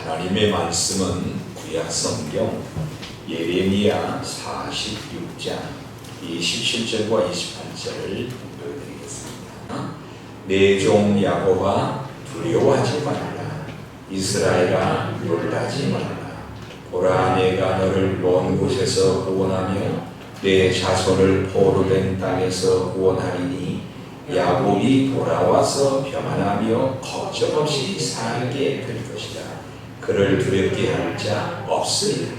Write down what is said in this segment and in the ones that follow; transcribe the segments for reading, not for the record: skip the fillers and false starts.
하나님의 말씀은 구약 성경 예레미야 46장 27절과 28절을 보여드리겠습니다. 내 종 야곱아 두려워하지 말라. 이스라엘아 놀라지 말라. 보라, 내가 너를 먼 곳에서 구원하며 내 자손을 포로된 땅에서 구원하리니 야곱이 돌아와서 평안하며 걱정 없이 살게 될 것이다. 그를 두렵게 할 자 없으리라.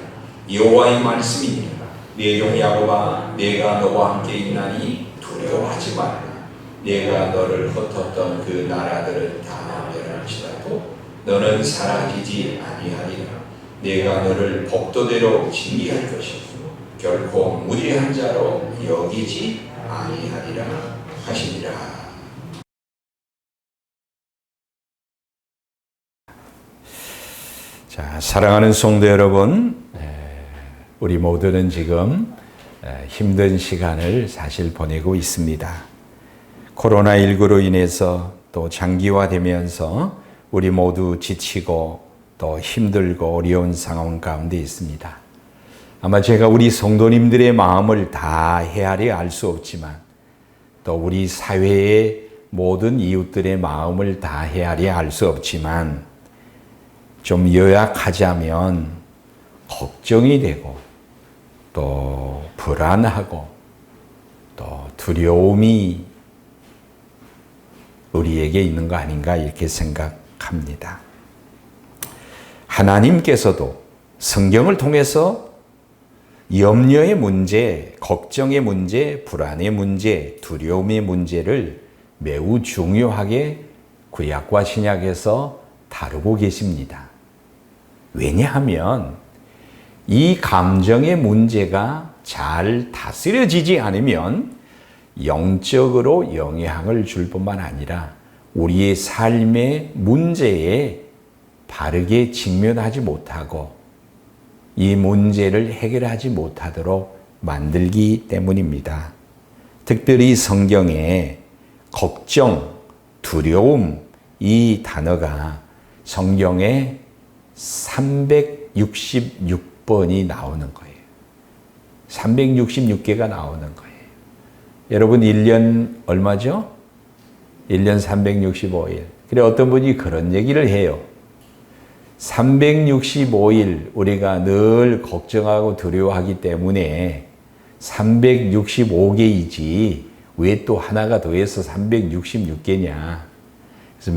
여호와의 말씀이니라. 내 종 야곱아, 내가 너와 함께 있나니 두려워하지 말라. 내가 너를 흩었던 그 나라들은 다 멸할지라도 너는 사라지지 아니하리라. 내가 너를 복도대로 징계할 것이고 결코 무죄한 자로 여기지 아니하리라 하시니라. 자, 사랑하는 성도 여러분, 우리 모두는 지금 힘든 시간을 사실 보내고 있습니다. 코로나19로 인해서 또 장기화되면서 우리 모두 지치고 또 힘들고 어려운 상황 가운데 있습니다. 아마 제가 우리 성도님들의 마음을 다 헤아려 알 수 없지만 또 우리 사회의 모든 이웃들의 마음을 다 헤아려 알 수 없지만 좀 요약하자면 걱정이 되고 또 불안하고 또 두려움이 우리에게 있는 거 아닌가 이렇게 생각합니다. 하나님께서도 성경을 통해서 염려의 문제, 걱정의 문제, 불안의 문제, 두려움의 문제를 매우 중요하게 구약과 신약에서 다루고 계십니다. 왜냐하면 이 감정의 문제가 잘 다스려지지 않으면 영적으로 영향을 줄 뿐만 아니라 우리의 삶의 문제에 바르게 직면하지 못하고 이 문제를 해결하지 못하도록 만들기 때문입니다. 특별히 성경에 걱정, 두려움 이 단어가 성경에 366번이 나오는 거예요. 366개가 나오는 거예요. 여러분 1년 얼마죠? 1년 365일. 그래 어떤 분이 그런 얘기를 해요. 365일 우리가 늘 걱정하고 두려워하기 때문에 365개이지 왜 또 하나가 더해서 366개냐. 그래서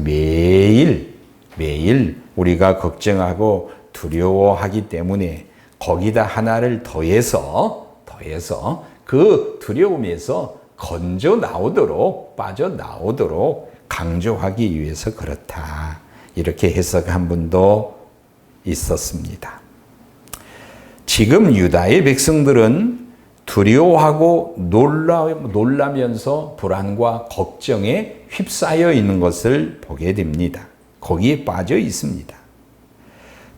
매일 우리가 걱정하고 두려워하기 때문에 거기다 하나를 더해서 그 두려움에서 건져 나오도록 빠져나오도록 강조하기 위해서 그렇다. 이렇게 해석한 분도 있었습니다. 지금 유다의 백성들은 두려워하고 놀라면서 불안과 걱정에 휩싸여 있는 것을 보게 됩니다. 거기에 빠져 있습니다.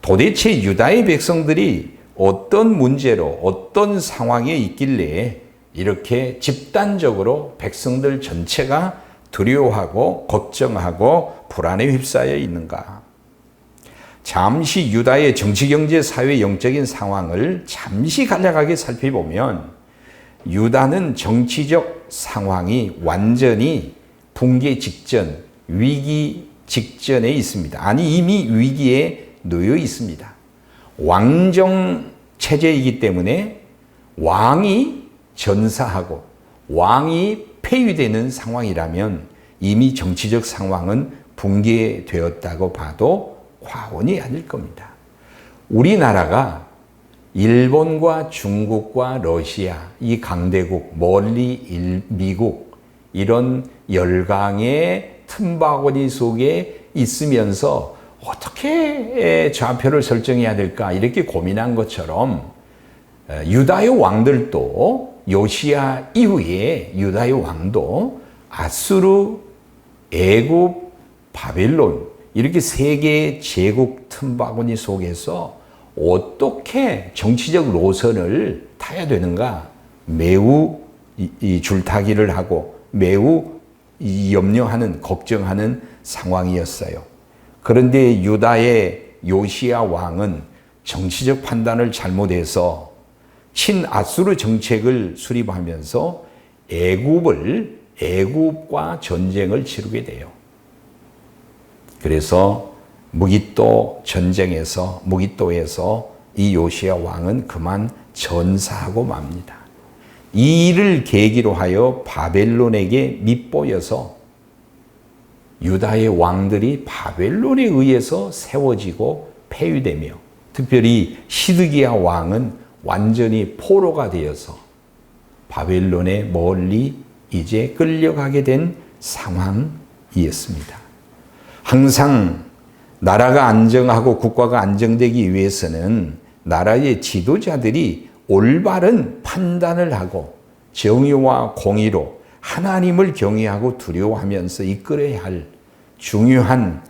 도대체 유다의 백성들이 어떤 문제로 어떤 상황에 있길래 이렇게 집단적으로 백성들 전체가 두려워하고 걱정하고 불안에 휩싸여 있는가? 잠시 유다의 정치, 경제, 사회, 영적인 상황을 잠시 간략하게 살펴보면 유다는 정치적 상황이 완전히 붕괴 직전, 위기 직전에 있습니다. 아니 이미 위기에 놓여 있습니다. 왕정 체제이기 때문에 왕이 전사하고 왕이 폐위되는 상황이라면 이미 정치적 상황은 붕괴되었다고 봐도 과언이 아닐 겁니다. 우리나라가 일본과 중국과 러시아, 이 강대국, 멀리 미국 이런 열강의 틈바구니 속에 있으면서 어떻게 좌표를 설정해야 될까 이렇게 고민한 것처럼 유다의 왕들도 요시야 이후에 유다의 왕도 아수르, 애굽, 바벨론 이렇게 세 개의 제국 틈바구니 속에서 어떻게 정치적 노선을 타야 되는가 매우 줄타기를 하고 매우 염려하는 걱정하는 상황이었어요. 그런데 유다의 요시야 왕은 정치적 판단을 잘못해서 친아수르 정책을 수립하면서 애굽과 전쟁을 치르게 돼요. 그래서 무깃도에서 이 요시야 왕은 그만 전사하고 맙니다. 이 일을 계기로 하여 바벨론에게 밑보여서 유다의 왕들이 바벨론에 의해서 세워지고 폐위되며, 특별히 시드기야 왕은 완전히 포로가 되어서 바벨론에 멀리 이제 끌려가게 된 상황이었습니다. 항상 나라가 안정하고 국가가 안정되기 위해서는 나라의 지도자들이 올바른 판단을 하고 정의와 공의로 하나님을 경외하고 두려워하면서 이끌어야 할 중요한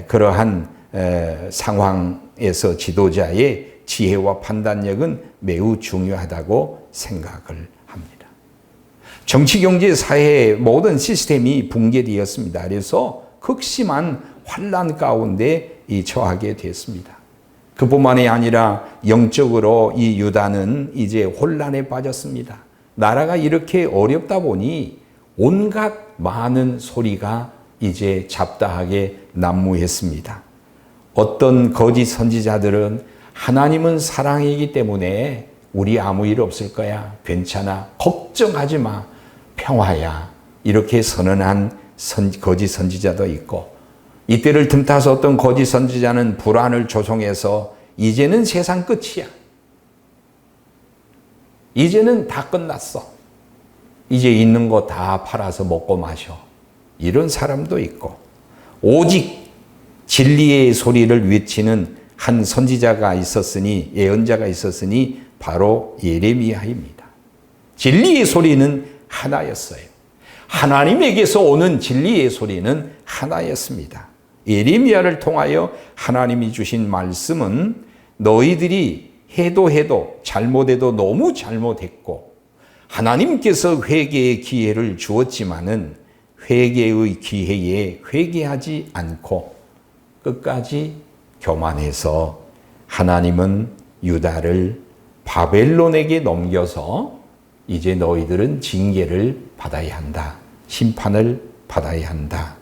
그러한 상황에서 지도자의 지혜와 판단력은 매우 중요하다고 생각을 합니다. 정치, 경제, 사회 모든 시스템이 붕괴되었습니다. 그래서 극심한 환난 가운데 처하게 됐습니다. 그뿐만이 아니라 영적으로 이 유다는 이제 혼란에 빠졌습니다. 나라가 이렇게 어렵다 보니 온갖 많은 소리가 이제 잡다하게 난무했습니다. 어떤 거짓 선지자들은 하나님은 사랑이기 때문에 우리 아무 일 없을 거야, 괜찮아, 걱정하지 마, 평화야, 이렇게 선언한 거짓 선지자도 있고, 이때를 틈타서 어떤 거짓 선지자는 불안을 조성해서 이제는 세상 끝이야, 이제는 다 끝났어, 이제 있는 거 다 팔아서 먹고 마셔, 이런 사람도 있고, 오직 진리의 소리를 외치는 한 선지자가 있었으니, 예언자가 있었으니 바로 예레미야입니다. 진리의 소리는 하나였어요. 하나님에게서 오는 진리의 소리는 하나였습니다. 예레미야를 통하여 하나님이 주신 말씀은 너희들이 해도 잘못해도 너무 잘못했고, 하나님께서 회개의 기회를 주었지만은 회개의 기회에 회개하지 않고 끝까지 교만해서 하나님은 유다를 바벨론에게 넘겨서 이제 너희들은 징계를 받아야 한다, 심판을 받아야 한다,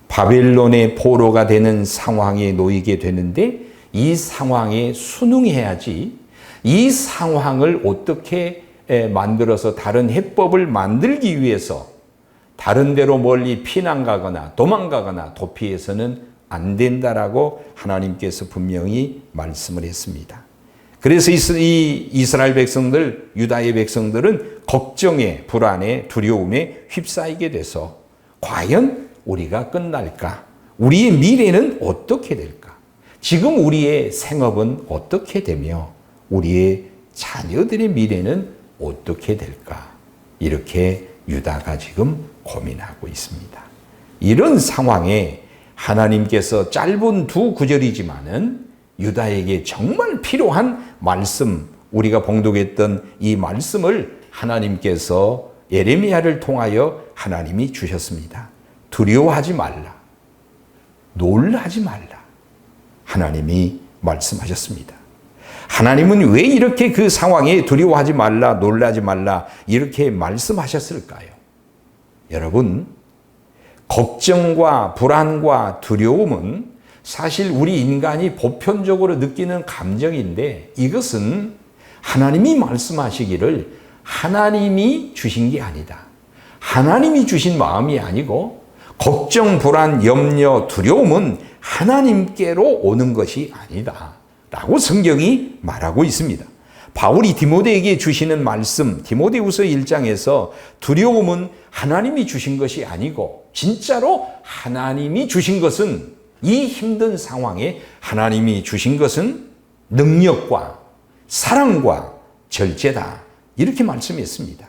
바벨론의 포로가 되는 상황에 놓이게 되는데, 이 상황에 순응해야지 이 상황을 어떻게 만들어서 다른 해법을 만들기 위해서 다른 데로 멀리 피난 가거나 도망가거나 도피해서는 안 된다라고 하나님께서 분명히 말씀을 했습니다. 그래서 이 이스라엘 백성들, 유다의 백성들은 걱정에, 불안에, 두려움에 휩싸이게 돼서 과연 우리가 끝날까? 우리의 미래는 어떻게 될까? 지금 우리의 생업은 어떻게 되며 우리의 자녀들의 미래는 어떻게 될까? 이렇게 유다가 지금 고민하고 있습니다. 이런 상황에 하나님께서 짧은 두 구절이지만은 유다에게 정말 필요한 말씀, 우리가 봉독했던 이 말씀을 하나님께서 예레미야를 통하여 하나님이 주셨습니다. 두려워하지 말라, 놀라지 말라, 하나님이 말씀하셨습니다. 하나님은 왜 이렇게 그 상황에 두려워하지 말라, 놀라지 말라 이렇게 말씀하셨을까요? 여러분, 걱정과 불안과 두려움은 사실 우리 인간이 보편적으로 느끼는 감정인데, 이것은 하나님이 말씀하시기를 하나님이 주신 게 아니다, 하나님이 주신 마음이 아니고, 걱정, 불안, 염려, 두려움은 하나님께로 오는 것이 아니다 라고 성경이 말하고 있습니다. 바울이 디모데에게 주시는 말씀, 디모데후서 1장에서 두려움은 하나님이 주신 것이 아니고 진짜로 하나님이 주신 것은, 이 힘든 상황에 하나님이 주신 것은 능력과 사랑과 절제다, 이렇게 말씀했습니다.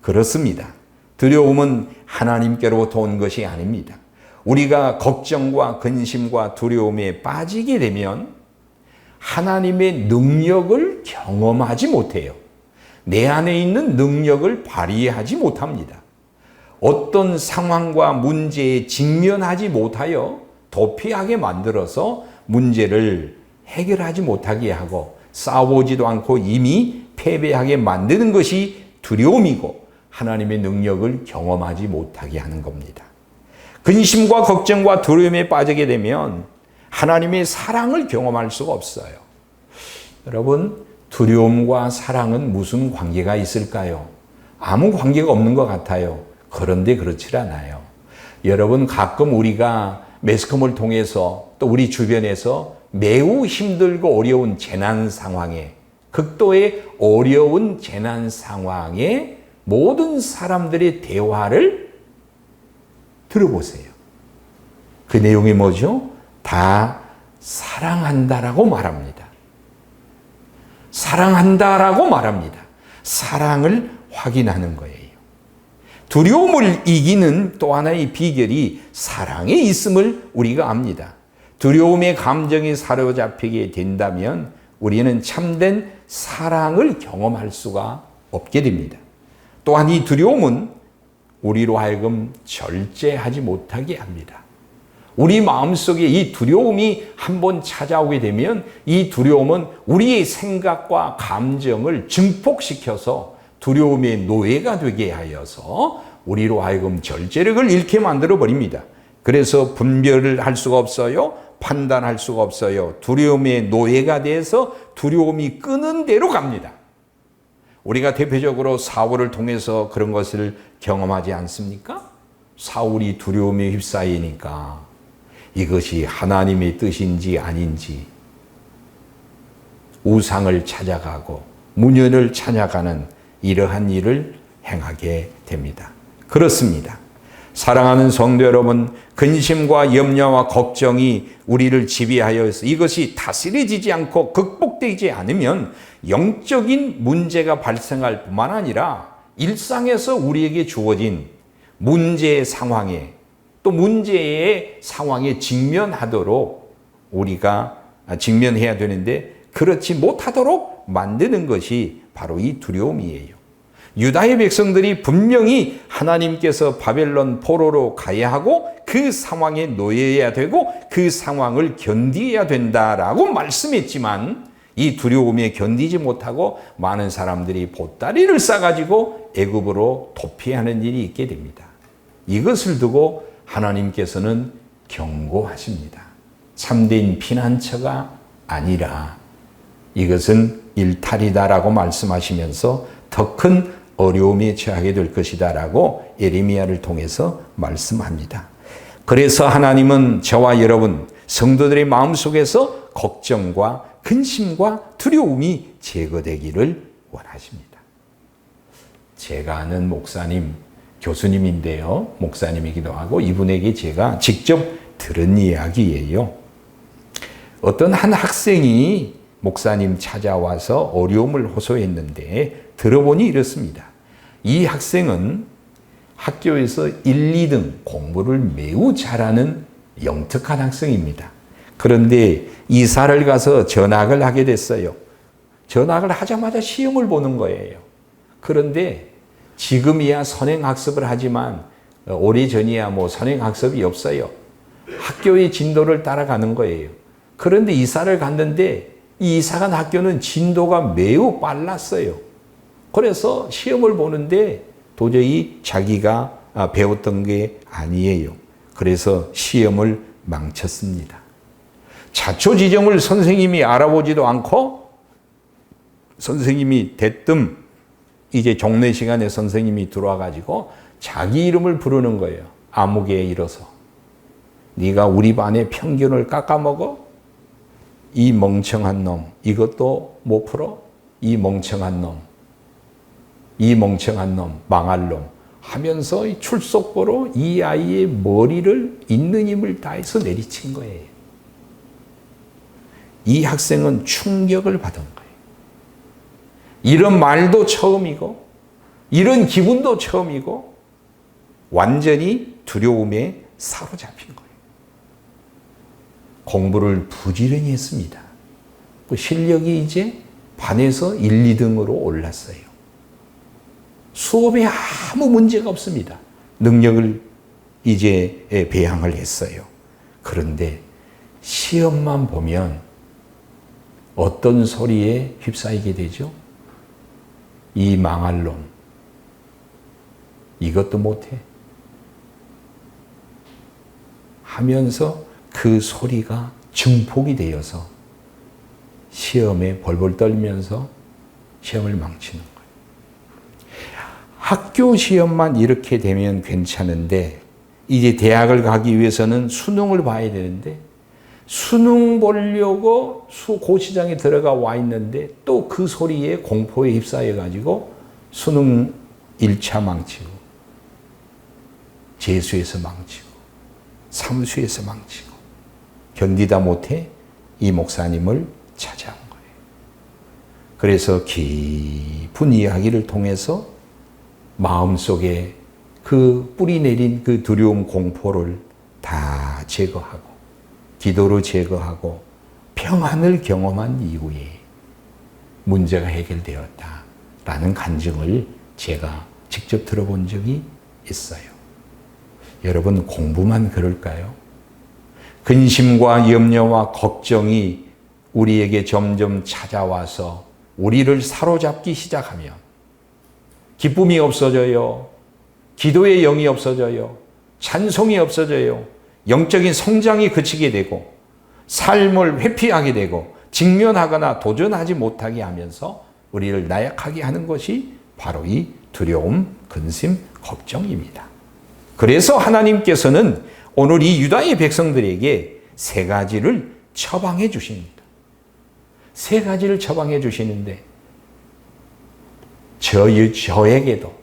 그렇습니다. 두려움은 하나님께로부터 온 것이 아닙니다. 우리가 걱정과 근심과 두려움에 빠지게 되면 하나님의 능력을 경험하지 못해요. 내 안에 있는 능력을 발휘하지 못합니다. 어떤 상황과 문제에 직면하지 못하여 도피하게 만들어서 문제를 해결하지 못하게 하고 싸우지도 않고 이미 패배하게 만드는 것이 두려움이고 하나님의 능력을 경험하지 못하게 하는 겁니다. 근심과 걱정과 두려움에 빠지게 되면 하나님의 사랑을 경험할 수가 없어요. 여러분, 두려움과 사랑은 무슨 관계가 있을까요? 아무 관계가 없는 것 같아요. 그런데 그렇지 않아요. 여러분, 가끔 우리가 매스컴을 통해서 또 우리 주변에서 매우 힘들고 어려운 재난 상황에, 극도의 어려운 재난 상황에 모든 사람들의 대화를 들어보세요. 그 내용이 뭐죠? 다 사랑한다라고 말합니다. 사랑한다라고 말합니다. 사랑을 확인하는 거예요. 두려움을 이기는 또 하나의 비결이 사랑에 있음을 우리가 압니다. 두려움의 감정이 사로잡히게 된다면 우리는 참된 사랑을 경험할 수가 없게 됩니다. 또한 이 두려움은 우리로 하여금 절제하지 못하게 합니다. 우리 마음속에 이 두려움이 한번 찾아오게 되면 이 두려움은 우리의 생각과 감정을 증폭시켜서 두려움의 노예가 되게 하여서 우리로 하여금 절제력을 잃게 만들어 버립니다. 그래서 분별을 할 수가 없어요. 판단할 수가 없어요. 두려움의 노예가 돼서 두려움이 끄는 대로 갑니다. 우리가 대표적으로 사울을 통해서 그런 것을 경험하지 않습니까? 사울이 두려움에 휩싸이니까 이것이 하나님의 뜻인지 아닌지 우상을 찾아가고 문연을 찾아가는 이러한 일을 행하게 됩니다. 그렇습니다. 사랑하는 성도 여러분, 근심과 염려와 걱정이 우리를 지배하여서 이것이 다스려지지 않고 극복되지 않으면 영적인 문제가 발생할 뿐만 아니라 일상에서 우리에게 주어진 문제의 상황에 또 문제의 상황에 직면하도록 우리가 직면해야 되는데 그렇지 못하도록 만드는 것이 바로 이 두려움이에요. 유다의 백성들이 분명히 하나님께서 바벨론 포로로 가야 하고 그 상황에 놓여야 되고 그 상황을 견디어야 된다라고 말씀했지만 이 두려움에 견디지 못하고 많은 사람들이 보따리를 싸가지고 애굽으로 도피하는 일이 있게 됩니다. 이것을 두고 하나님께서는 경고하십니다. 참된 피난처가 아니라 이것은 일탈이다라고 말씀하시면서 더 큰 어려움에 처하게 될 것이다라고 예레미야를 통해서 말씀합니다. 그래서 하나님은 저와 여러분 성도들의 마음속에서 걱정과 근심과 두려움이 제거되기를 원하십니다. 제가 아는 목사님, 교수님인데요. 목사님이기도 하고 이분에게 제가 직접 들은 이야기예요. 어떤 한 학생이 목사님 찾아와서 어려움을 호소했는데 들어보니 이렇습니다. 이 학생은 학교에서 1, 2등 공부를 매우 잘하는 영특한 학생입니다. 그런데 이사를 가서 전학을 하게 됐어요. 전학을 하자마자 시험을 보는 거예요. 그런데 지금이야 선행학습을 하지만 오래전이야 선행학습이 없어요. 학교의 진도를 따라가는 거예요. 그런데 이사를 갔는데 이 이사간 학교는 진도가 매우 빨랐어요. 그래서 시험을 보는데 도저히 자기가 배웠던 게 아니에요. 그래서 시험을 망쳤습니다. 자초지종을 선생님이 알아보지도 않고 선생님이 대뜸 이제 종례 시간에 선생님이 들어와 가지고 자기 이름을 부르는 거예요. 아무개에 일어서. 네가 우리 반의 평균을 깎아먹어? 이 멍청한 놈, 이것도 못 풀어? 이 멍청한 놈, 망할 놈 하면서 출석부로 이 아이의 머리를 있는 힘을 다해서 내리친 거예요. 이 학생은 충격을 받은 거예요. 이런 말도 처음이고 이런 기분도 처음이고 완전히 두려움에 사로잡힌 거예요. 공부를 부지런히 했습니다. 그 실력이 이제 반에서 1, 2등으로 올랐어요. 수업에 아무 문제가 없습니다. 능력을 이제 배양을 했어요. 그런데 시험만 보면 어떤 소리에 휩싸이게 되죠? 이 망할 놈, 이것도 못해 하면서 그 소리가 증폭이 되어서 시험에 벌벌 떨면서 시험을 망치는 거예요. 학교 시험만 이렇게 되면 괜찮은데 이제 대학을 가기 위해서는 수능을 봐야 되는데 수능 보려고 고시장에 들어가 와 있는데 또 그 소리에 공포에 휩싸여 가지고 수능 1차 망치고 재수에서 망치고 삼수에서 망치고 견디다 못해 이 목사님을 찾아온 거예요. 그래서 깊은 이야기를 통해서 마음속에 그 뿌리 내린 그 두려움 공포를 다 제거하고 기도로 제거하고 평안을 경험한 이후에 문제가 해결되었다라는 간증을 제가 직접 들어본 적이 있어요. 여러분 공부만 그럴까요? 근심과 염려와 걱정이 우리에게 점점 찾아와서 우리를 사로잡기 시작하면 기쁨이 없어져요. 기도의 영이 없어져요. 찬송이 없어져요. 영적인 성장이 그치게 되고 삶을 회피하게 되고 직면하거나 도전하지 못하게 하면서 우리를 나약하게 하는 것이 바로 이 두려움, 근심, 걱정입니다. 그래서 하나님께서는 오늘 이 유다의 백성들에게 세 가지를 처방해 주십니다. 세 가지를 처방해 주시는데 저에게도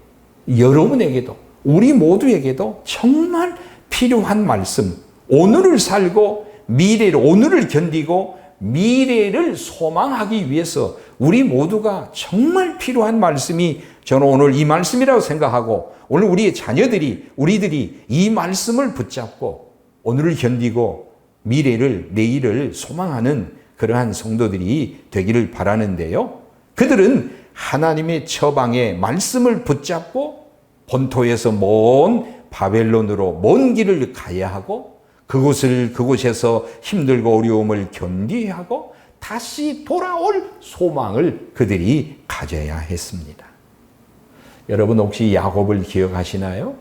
여러분에게도 우리 모두에게도 정말 필요한 말씀, 오늘을 살고 미래를 오늘을 견디고 미래를 소망하기 위해서 우리 모두가 정말 필요한 말씀이 저는 오늘 이 말씀이라고 생각하고 오늘 우리의 자녀들이 우리들이 이 말씀을 붙잡고 오늘을 견디고 미래를 내일을 소망하는 그러한 성도들이 되기를 바라는데요. 그들은 하나님의 처방에 말씀을 붙잡고 본토에서 먼 바벨론으로 먼 길을 가야 하고 그곳에서 힘들고 어려움을 견디야 하고 다시 돌아올 소망을 그들이 가져야 했습니다. 여러분 혹시 야곱을 기억하시나요?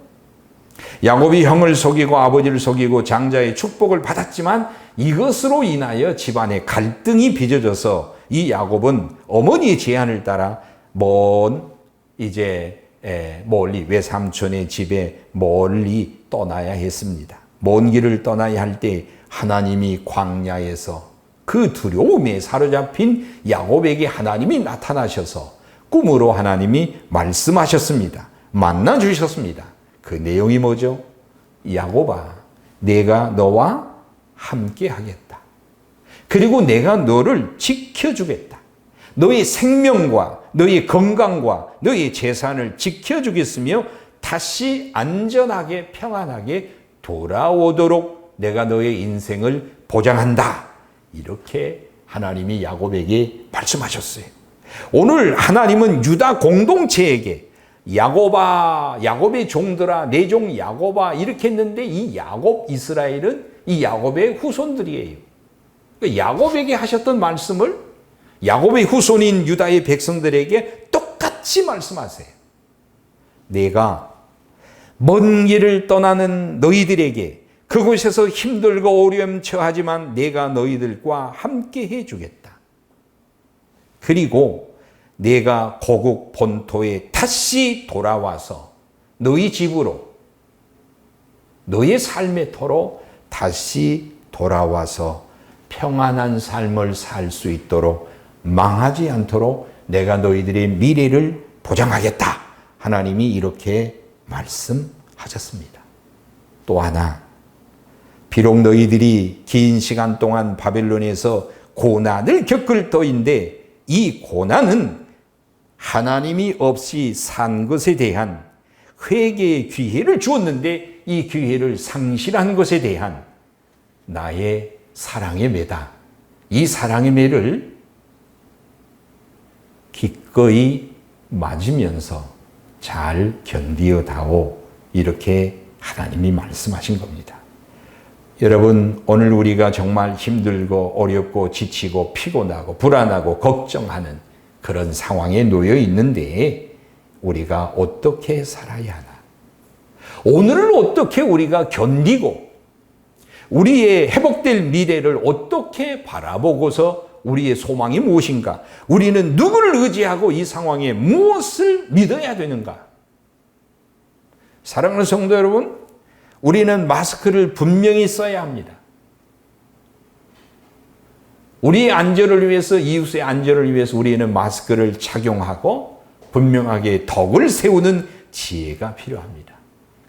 야곱이 형을 속이고 아버지를 속이고 장자의 축복을 받았지만 이것으로 인하여 집안에 갈등이 빚어져서 이 야곱은 어머니의 제안을 따라 멀리 외삼촌의 집에 멀리 떠나야 했습니다. 먼 길을 떠나야 할 때 하나님이 광야에서 그 두려움에 사로잡힌 야곱에게 하나님이 나타나셔서 꿈으로 하나님이 말씀하셨습니다. 만나 주셨습니다. 그 내용이 뭐죠? 야곱아, 내가 너와 함께 하겠다. 그리고 내가 너를 지켜주겠다. 너의 생명과 너의 건강과 너의 재산을 지켜주겠으며 다시 안전하게 평안하게 돌아오도록 내가 너의 인생을 보장한다. 이렇게 하나님이 야곱에게 말씀하셨어요. 오늘 하나님은 유다 공동체에게 야곱아, 야곱의 종들아, 내 종 야곱아 이렇게 했는데 이 야곱 이스라엘은 이 야곱의 후손들이에요. 그러니까 야곱에게 하셨던 말씀을 야곱의 후손인 유다의 백성들에게 똑같이 말씀하세요. 내가 먼 길을 떠나는 너희들에게 그곳에서 힘들고 어려움 처하지만 내가 너희들과 함께 해주겠다. 그리고 내가 고국 본토에 다시 돌아와서 너희 집으로 너의 삶의 터로 다시 돌아와서 평안한 삶을 살 수 있도록 망하지 않도록 내가 너희들의 미래를 보장하겠다. 하나님이 이렇게 말씀하셨습니다. 또 하나, 비록 너희들이 긴 시간 동안 바벨론에서 고난을 겪을 터인데 이 고난은 하나님이 없이 산 것에 대한 회개의 기회를 주었는데 이 기회를 상실한 것에 대한 나의 사랑의 매다. 이 사랑의 매를 기꺼이 맞으면서 잘 견디어다오. 이렇게 하나님이 말씀하신 겁니다. 여러분, 오늘 우리가 정말 힘들고 어렵고 지치고 피곤하고 불안하고 걱정하는 그런 상황에 놓여 있는데 우리가 어떻게 살아야 하나? 오늘을 어떻게 우리가 견디고 우리의 회복될 미래를 어떻게 바라보고서 우리의 소망이 무엇인가? 우리는 누구를 의지하고 이 상황에 무엇을 믿어야 되는가? 사랑하는 성도 여러분, 우리는 마스크를 분명히 써야 합니다. 우리의 안전을 위해서, 이웃의 안전을 위해서 우리는 마스크를 착용하고 분명하게 덕을 세우는 지혜가 필요합니다.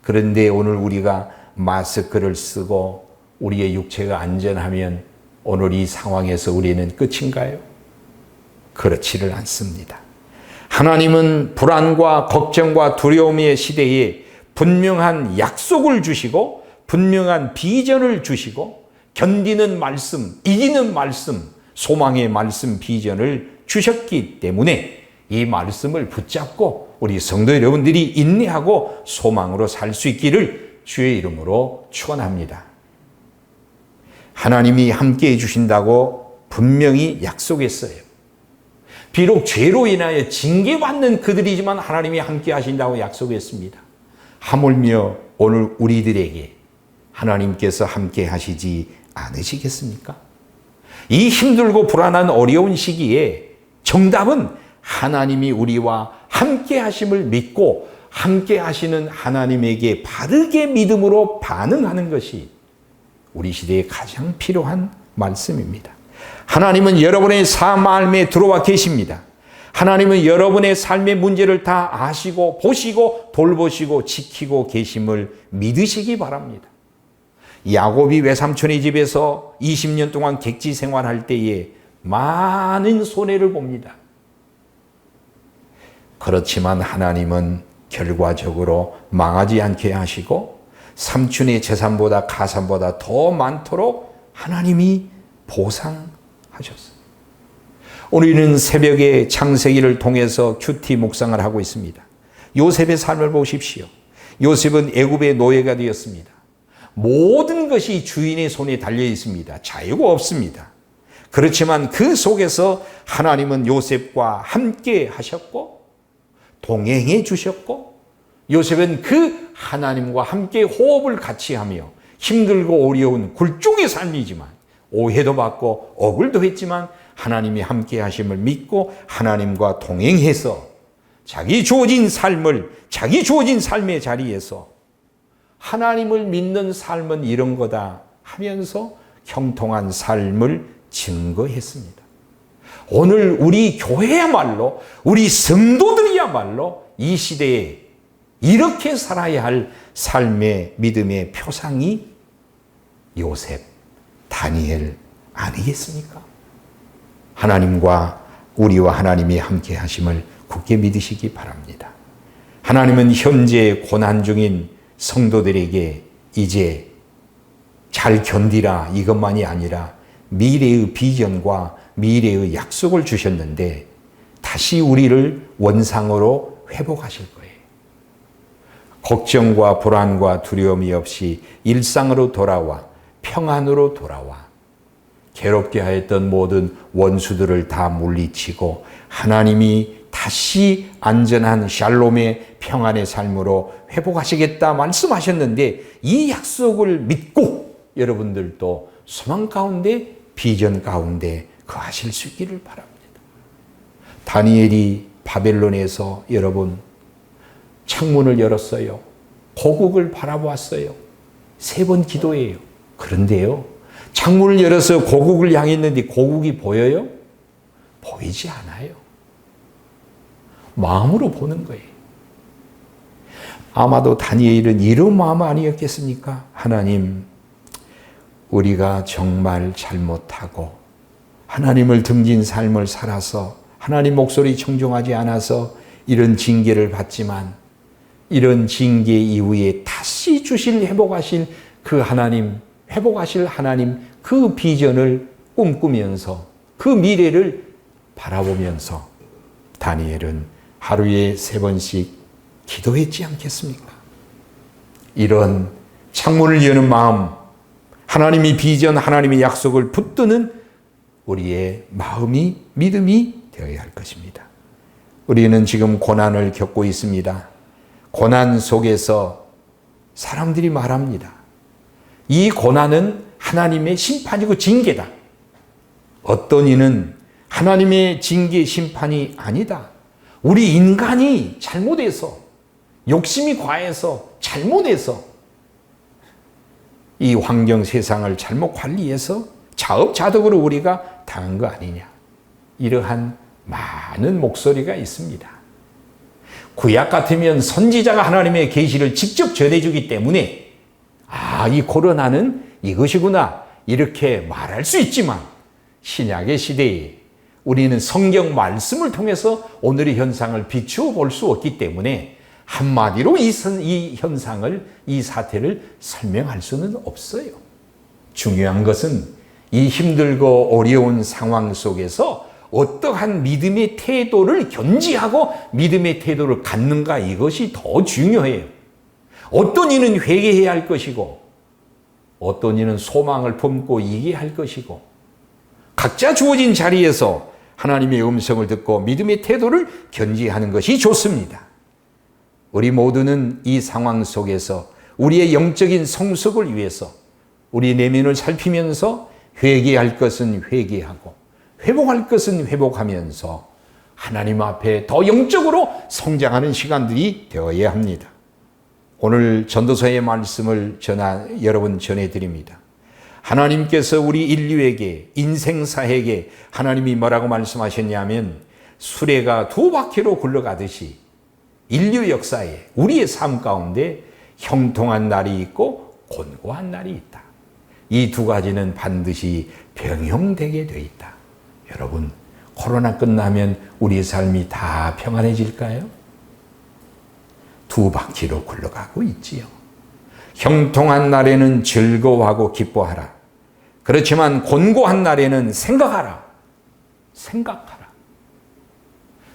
그런데 오늘 우리가 마스크를 쓰고 우리의 육체가 안전하면 오늘 이 상황에서 우리는 끝인가요? 그렇지를 않습니다. 하나님은 불안과 걱정과 두려움의 시대에 분명한 약속을 주시고 분명한 비전을 주시고 견디는 말씀, 이기는 말씀, 소망의 말씀, 비전을 주셨기 때문에 이 말씀을 붙잡고 우리 성도 여러분들이 인내하고 소망으로 살 수 있기를 주의 이름으로 축원합니다. 하나님이 함께해 주신다고 분명히 약속했어요. 비록 죄로 인하여 징계받는 그들이지만 하나님이 함께 하신다고 약속했습니다. 하물며 오늘 우리들에게 하나님께서 함께 하시지 않으시겠습니까? 이 힘들고 불안한 어려운 시기에 정답은 하나님이 우리와 함께 하심을 믿고 함께 하시는 하나님에게 바르게 믿음으로 반응하는 것이 우리 시대에 가장 필요한 말씀입니다. 하나님은 여러분의 삶에 들어와 계십니다. 하나님은 여러분의 삶의 문제를 다 아시고 보시고 돌보시고 지키고 계심을 믿으시기 바랍니다. 야곱이 외삼촌의 집에서 20년 동안 객지 생활할 때에 많은 손해를 봅니다. 그렇지만 하나님은 결과적으로 망하지 않게 하시고 삼촌의 재산보다 가산보다 더 많도록 하나님이 보상하셨어요. 우리는 새벽에 창세기를 통해서 큐티 묵상을 하고 있습니다. 요셉의 삶을 보십시오. 요셉은 애굽의 노예가 되었습니다. 모든 것이 주인의 손에 달려 있습니다. 자유가 없습니다. 그렇지만 그 속에서 하나님은 요셉과 함께 하셨고 동행해 주셨고 요셉은 그 하나님과 함께 호흡을 같이 하며 힘들고 어려운 굴종의 삶이지만 오해도 받고 억울도 했지만 하나님이 함께 하심을 믿고 하나님과 동행해서 자기 주어진 삶의 자리에서 하나님을 믿는 삶은 이런 거다 하면서 형통한 삶을 증거했습니다. 오늘 우리 교회야말로 우리 성도들이야말로 이 시대에 이렇게 살아야 할 삶의 믿음의 표상이 요셉, 다니엘 아니겠습니까? 하나님과 우리와 하나님이 함께 하심을 굳게 믿으시기 바랍니다. 하나님은 현재 고난 중인 성도들에게 이제 잘 견디라 이것만이 아니라 미래의 비전과 미래의 약속을 주셨는데 다시 우리를 원상으로 회복하실 거예요. 걱정과 불안과 두려움이 없이 일상으로 돌아와 평안으로 돌아와 괴롭게 하였던 모든 원수들을 다 물리치고 하나님이 다시 안전한 샬롬의 평안의 삶으로 회복하시겠다 말씀하셨는데 이 약속을 믿고 여러분들도 소망 가운데 비전 가운데 거하실 수 있기를 바랍니다. 다니엘이 바벨론에서 여러분 창문을 열었어요. 고국을 바라보았어요. 3번 기도해요. 그런데요, 창문을 열어서 고국을 향했는데 고국이 보여요? 보이지 않아요. 마음으로 보는 거예요. 아마도 다니엘은 이런 마음 아니었겠습니까? 하나님, 우리가 정말 잘못하고 하나님을 등진 삶을 살아서 하나님 목소리 청종하지 않아서 이런 징계를 받지만 이런 징계 이후에 다시 주실 회복하실 그 하나님, 회복하실 하나님 그 비전을 꿈꾸면서 그 미래를 바라보면서 다니엘은 하루에 3번씩 기도했지 않겠습니까? 이런 창문을 여는 마음, 하나님의 비전, 하나님의 약속을 붙드는 우리의 마음이, 믿음이 되어야 할 것입니다. 우리는 지금 고난을 겪고 있습니다. 고난 속에서 사람들이 말합니다. 이 고난은 하나님의 심판이고 징계다. 어떤 이는 하나님의 징계 심판이 아니다. 우리 인간이 잘못해서, 욕심이 과해서, 잘못해서 이 환경 세상을 잘못 관리해서 자업자득으로 우리가 당한 거 아니냐. 이러한 많은 목소리가 있습니다. 구약 같으면 선지자가 하나님의 계시를 직접 전해주기 때문에 이 코로나는 이것이구나 이렇게 말할 수 있지만 신약의 시대에 우리는 성경 말씀을 통해서 오늘의 현상을 비추어 볼 수 없기 때문에 한마디로 이 현상을, 이 사태를 설명할 수는 없어요. 중요한 것은 이 힘들고 어려운 상황 속에서 어떠한 믿음의 태도를 견지하고 믿음의 태도를 갖는가, 이것이 더 중요해요. 어떤 이는 회개해야 할 것이고 어떤 이는 소망을 품고 이겨야 할 것이고 각자 주어진 자리에서 하나님의 음성을 듣고 믿음의 태도를 견지하는 것이 좋습니다. 우리 모두는 이 상황 속에서 우리의 영적인 성숙을 위해서 우리 내면을 살피면서 회개할 것은 회개하고 회복할 것은 회복하면서 하나님 앞에 더 영적으로 성장하는 시간들이 되어야 합니다. 오늘 전도서의 말씀을 여러분 전해드립니다. 하나님께서 우리 인류에게, 인생사에게 하나님이 뭐라고 말씀하셨냐면 수레가 두 바퀴로 굴러가듯이 인류 역사에 우리의 삶 가운데 형통한 날이 있고 곤고한 날이 있다. 이 두 가지는 반드시 병용되게 돼 있다. 여러분, 코로나 끝나면 우리의 삶이 다 평안해질까요? 두 바퀴로 굴러가고 있지요. 형통한 날에는 즐거워하고 기뻐하라. 그렇지만 곤고한 날에는 생각하라.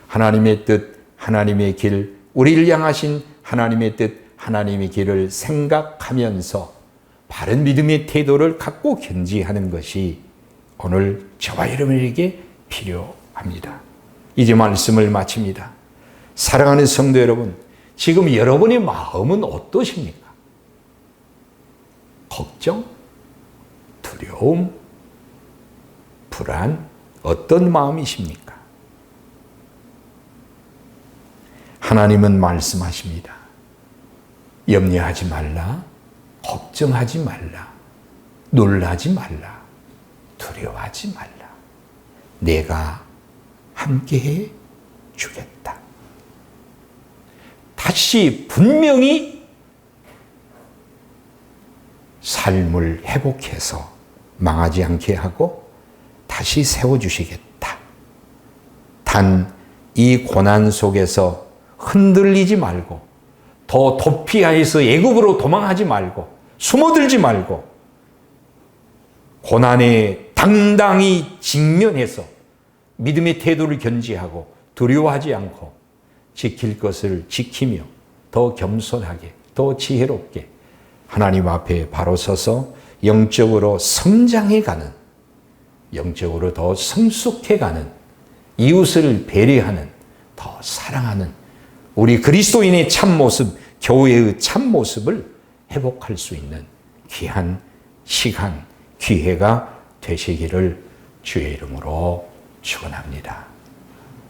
하나님의 뜻, 하나님의 길, 우리를 향하신 하나님의 뜻, 하나님의 길을 생각하면서 바른 믿음의 태도를 갖고 견지하는 것이 오늘 저와 여러분에게 필요합니다. 이제 말씀을 마칩니다. 사랑하는 성도 여러분, 지금 여러분의 마음은 어떠십니까? 걱정, 두려움, 불안, 어떤 마음이십니까? 하나님은 말씀하십니다. 염려하지 말라, 걱정하지 말라, 놀라지 말라, 두려워하지 말라. 내가 함께해 주겠다. 다시 분명히 삶을 회복해서 망하지 않게 하고 다시 세워주시겠다. 단 이 고난 속에서 흔들리지 말고 더 도피하여서 애굽으로 도망하지 말고 숨어들지 말고 고난에 당당히 직면해서 믿음의 태도를 견지하고 두려워하지 않고 지킬 것을 지키며 더 겸손하게, 더 지혜롭게 하나님 앞에 바로 서서 영적으로 성장해가는, 영적으로 더 성숙해가는, 이웃을 배려하는, 더 사랑하는 우리 그리스도인의 참모습, 교회의 참모습을 회복할 수 있는 귀한 시간, 기회가 되시기를 주의 이름으로 축원합니다.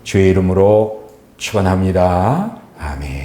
주의 이름으로 축원합니다. 아멘.